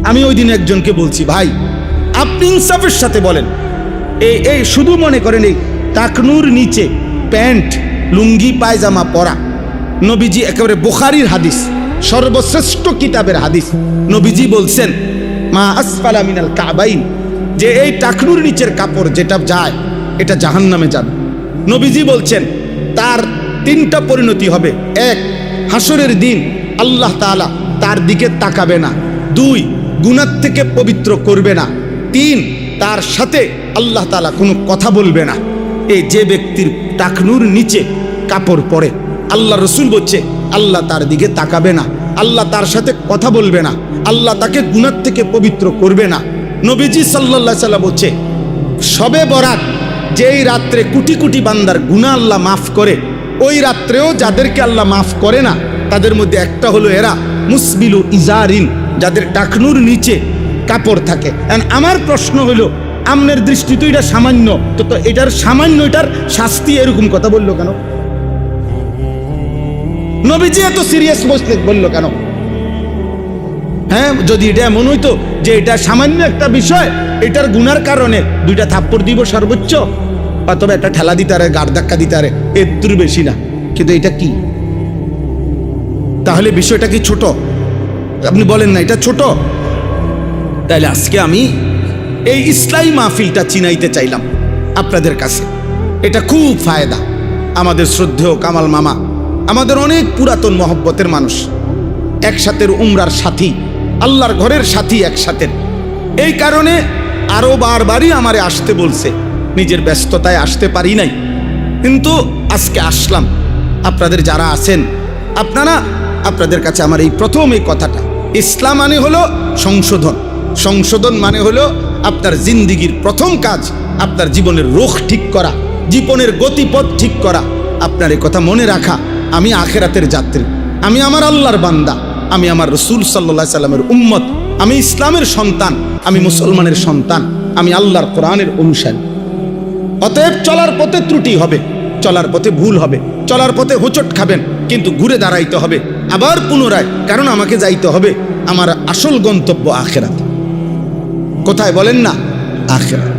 আমি ওই দিন একজনকে বলছি, ভাই আপনি ইনসাফের সাথে বলেন, এই শুধু মনে করেন এই টাকনুর নিচে প্যান্ট লুঙ্গি পায়জামা পরা, নবীজি একেবারে বুখারীর হাদিস, সর্বশ্রেষ্ঠ কিতাবের হাদিস, নবীজি বলছেন মা আসফালা মিনাল কাবাইন, যে এই টাকনুর নিচের কাপড় যেটা যায় এটা জাহান্নামে যাবে। নবীজি বলছেন তার 3টা পরিণতি হবে। 1, হাসরের দিন আল্লাহ তাআলা তার দিকে তাকাবে না। 2, গুনাহ থেকে পবিত্র করবে না। 3, তার সাথে আল্লাহ তাআলা কোনো কথা বলবে না। এই যে ব্যক্তির টাকনুর নিচে কাপড় পরে, আল্লাহ রসুল বলছে আল্লাহ তার দিকে তাকাবে না, আল্লাহ তার সাথে কথা বলবে না, আল্লাহ তাকে গুনাহ থেকে পবিত্র করবে না। নবীজি সাল্লাল্লাহু আলাইহি ওয়াসাল্লাম বলছে শবে বরাত যেই রাত্রে কোটি কোটি বান্দার গুনাহ আল্লাহ মাফ করে, ওই রাত্রেও যাদেরকে আল্লাহ মাফ করে না তাদের মধ্যে একটা হলো এরা মুসবিলু ইজারিন, যাদের টাকনুর নিচে কাপড় থাকে। আমার প্রশ্ন হলো, আমনের দৃষ্টিতে এটা সামান্য, তো এটার সামান্য এটার শাস্তি এরকম কথা বললো কেন? নবীজি এত সিরিয়াস বললো কেন? হ্যাঁ, যদি এটা এমন হইতো যে এটা সামান্য একটা বিষয়, এটার গুনার কারণে 2টা থাপ্পড় দিব সর্বোচ্চ, অথবা একটা ঠেলা দিতে আরে, গাড় ধাক্কা দিতে আরে, এর দূর বেশি না। কিন্তু এটা কি? তাহলে বিষয়টা কি ছোট? আপনি বলেন না এটা ছোট? তাহলে আজকে আমি এই ইসলামী মাহফিলটা চিনাইতে চাইলাম আপনাদের কাছে। এটা খুব ফায়দা। আমাদের শ্রদ্ধেয় কামাল মামা আমাদের অনেক পুরাতন মহব্বতের মানুষ, একসাথে উমরার সাথী, আল্লাহর ঘরের সাথী একসাথে। এই কারণে আরো বারবারই আমারে আসতে বলছে, নিজের ব্যস্ততায় আসতে পারি নাই, কিন্তু আজকে আসলাম। আপনাদের যারা আছেন আপনাদের কাছে আমার এই প্রথম এই কথাটা, ইসলাম মানে হলো সংশোধন। সংশোধন মানে হলো আপনার জিন্দিগির প্রথম কাজ আপনার জীবনের রুখ ঠিক করা, জীবনের গতিপথ ঠিক করা। আপনার এই কথা মনে রাখা, আমি আখেরাতের যাত্রী, আমি আমার আল্লাহর বান্দা, আমি আমার রসুল সাল্লাল্লাহু আলাইহি সাল্লামের উম্মত, আমি ইসলামের সন্তান, আমি মুসলমানের সন্তান, আমি আল্লাহর কোরআনের অনুসারী। অতএব চলার পথে ত্রুটি হবে, চলার পথে ভুল হবে, চলার পথে হোঁচট খাবেন, কিন্তু ঘুরে দাঁড়াইতে হবে আবার পুনরায়, কারণ আমাকে যাইতে হবে আমার আসল গন্তব্য আখেরাত। কোথায় বলেন না? আখেরাত।